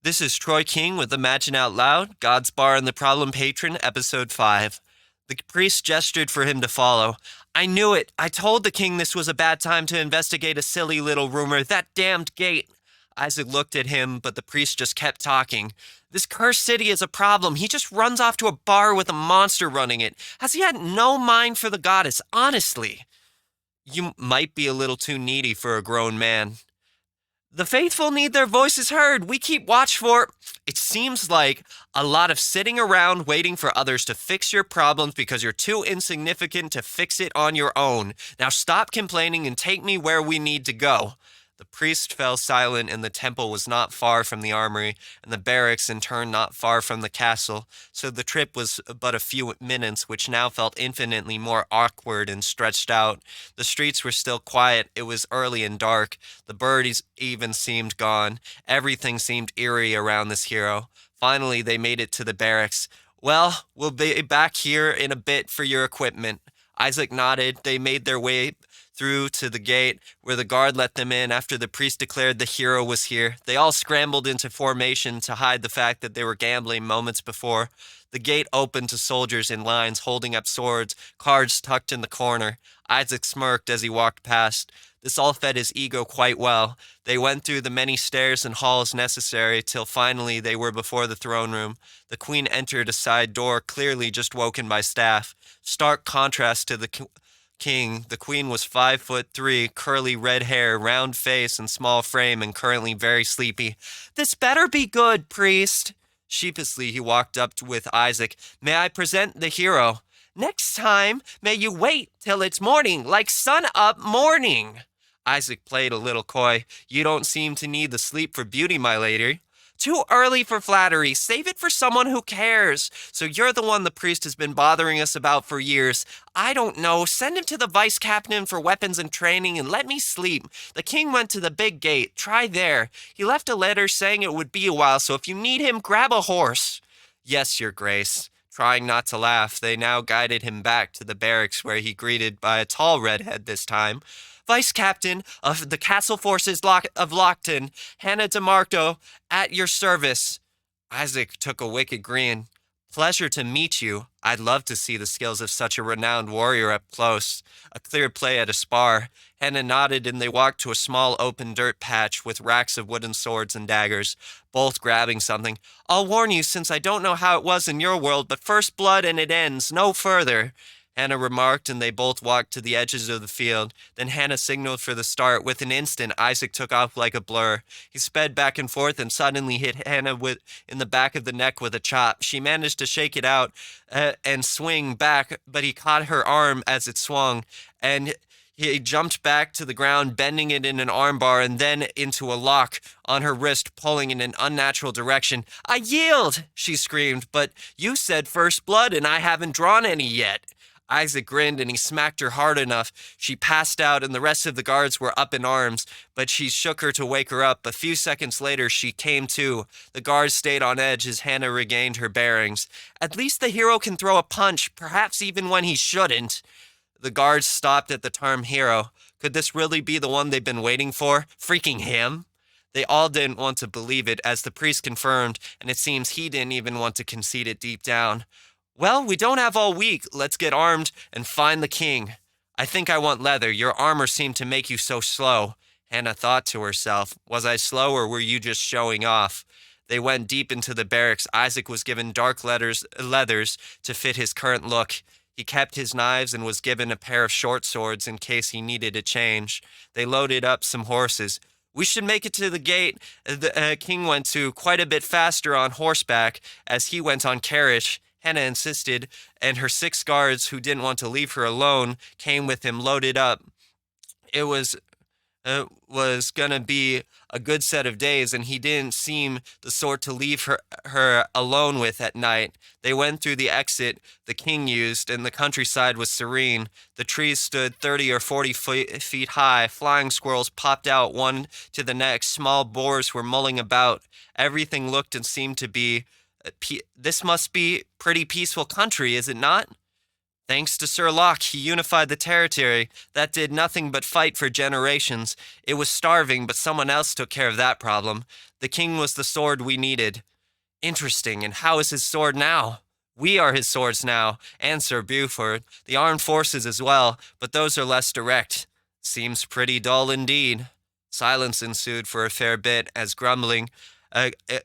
This is Troy King with Imagine Out Loud, God's Bar and the Problem Patron, Episode 5. The priest gestured for him to follow. I knew it. I told the king this was a bad time to investigate a silly little rumor. That damned gate. Isaac looked at him, but the priest just kept talking. This cursed city is a problem. He just runs off to a bar with a monster running it. Has he had no mind for the goddess, honestly? You might be a little too needy for a grown man. The faithful need their voices heard. We keep watch for. It seems like a lot of sitting around waiting for others to fix your problems because you're too insignificant to fix it on your own. Now stop complaining and take me where we need to go. The priest fell silent, and the temple was not far from the armory, and the barracks in turn not far from the castle, so the trip was but a few minutes, which now felt infinitely more awkward and stretched out. The streets were still quiet. It was early and dark. The birds even seemed gone. Everything seemed eerie around this hero. Finally, they made it to the barracks. Well, we'll be back here in a bit for your equipment. Isaac nodded. They made their way through to the gate, where the guard let them in after the priest declared the hero was here. They all scrambled into formation to hide the fact that they were gambling moments before. The gate opened to soldiers in lines holding up swords, cards tucked in the corner. Isaac smirked as he walked past. This all fed his ego quite well. They went through the many stairs and halls necessary till finally they were before the throne room. The queen entered a side door, clearly just woken by staff. Stark contrast to the king. The queen was 5'3", curly red hair, round face, and small frame, and currently very sleepy. This better be good, priest. Sheepishly he walked up with Isaac. May I present the hero? Next time, may you wait till it's morning, like sun-up morning. Isaac played a little coy. You don't seem to need the sleep for beauty, my lady. Too early for flattery. Save it for someone who cares. So you're the one the priest has been bothering us about for years. I don't know. Send him to the vice captain for weapons and training and let me sleep. The king went to the big gate. Try there. He left a letter saying it would be a while, so if you need him, grab a horse. Yes, your grace. Trying not to laugh, they now guided him back to the barracks where he greeted by a tall redhead this time. Vice Captain of the Castle Forces of Lockton, Hannah DeMarco, at your service. Isaac took a wicked grin. Pleasure to meet you. I'd love to see the skills of such a renowned warrior up close. A clear play at a spar. Hannah nodded and they walked to a small open dirt patch with racks of wooden swords and daggers, both grabbing something. I'll warn you since I don't know how it was in your world, but first blood and it ends, no further. Hannah remarked, and they both walked to the edges of the field. Then Hannah signaled for the start. With an instant, Isaac took off like a blur. He sped back and forth and suddenly hit Hannah in the back of the neck with a chop. She managed to shake it out and swing back, but he caught her arm as it swung, and he jumped back to the ground, bending it in an armbar and then into a lock on her wrist, pulling in an unnatural direction. I yield, she screamed, but you said first blood and I haven't drawn any yet. Isaac grinned and he smacked her hard enough. She passed out and the rest of the guards were up in arms, but she shook her to wake her up. A few seconds later, she came to. The guards stayed on edge as Hannah regained her bearings. At least the hero can throw a punch, perhaps even when he shouldn't. The guards stopped at the term hero. Could this really be the one they've been waiting for? Freaking him? They all didn't want to believe it, as the priest confirmed, and it seems he didn't even want to concede it deep down. Well, we don't have all week. Let's get armed and find the king. I think I want leather. Your armor seemed to make you so slow. Hannah thought to herself, was I slow or were you just showing off? They went deep into the barracks. Isaac was given dark leathers to fit his current look. He kept his knives and was given a pair of short swords in case he needed a change. They loaded up some horses. We should make it to the gate. The king went to quite a bit faster on horseback as he went on carriage. Hannah insisted, and her 6 guards, who didn't want to leave her alone, came with him loaded up. It was going to be a good set of days, and he didn't seem the sort to leave her alone with at night. They went through the exit the king used, and the countryside was serene. The trees stood 30 or 40 feet high. Flying squirrels popped out one to the next. Small boars were mulling about. Everything looked and seemed to be this must be pretty peaceful country, is it not? Thanks to Sir Locke, he unified the territory that did nothing but fight for generations. It was starving, but someone else took care of that problem. The king was the sword we needed. Interesting, and how is his sword now? We are his swords now, and Sir Buford, the armed forces as well, but those are less direct. Seems pretty dull indeed. Silence ensued for a fair bit as grumbling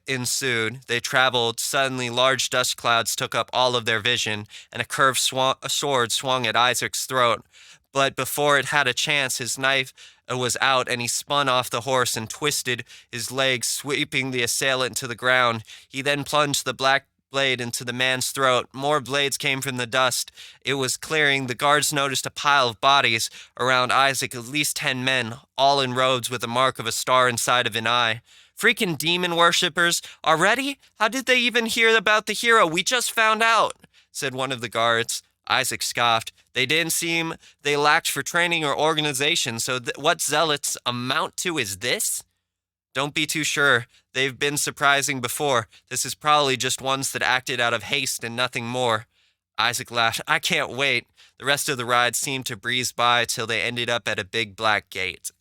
ensued. They traveled. Suddenly, large dust clouds took up all of their vision, and a curved sword swung at Isaac's throat. But before it had a chance, his knife was out, and he spun off the horse and twisted his legs, sweeping the assailant to the ground. He then plunged the black blade into the man's throat. More blades came from the dust. It was clearing. The guards noticed a pile of bodies around Isaac, at least 10 men, all in robes with the mark of a star inside of an eye. Freaking demon worshippers. Already? How did they even hear about the hero? We just found out, said one of the guards. Isaac scoffed. They didn't seem they lacked for training or organization, so what zealots amount to is this? Don't be too sure. They've been surprising before. This is probably just ones that acted out of haste and nothing more. Isaac laughed. I can't wait. The rest of the ride seemed to breeze by till they ended up at a big black gate.